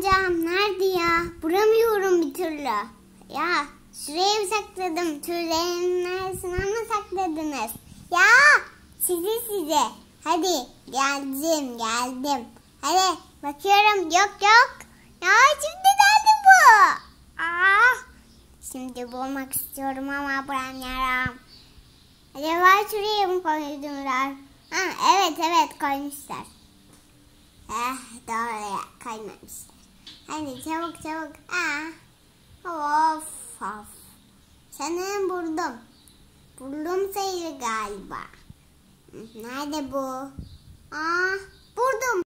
amcam nerede ya? Bulamıyorum bir türlü. Ya şuraya mı sakladım? Türlerin neresine mi sakladınız? Ya size. Hadi geldim. Hadi bakıyorum, yok. Ya şimdi geldi bu. Şimdi bulmak istiyorum ama bulamıyorum. Acaba şuraya mı koydunlar? Evet koymuşlar. Doğru koymamışlar. Hadi çabuk. Of. Sanırım buldum. Buldum sayılır galiba. Nerede bu? Buldum.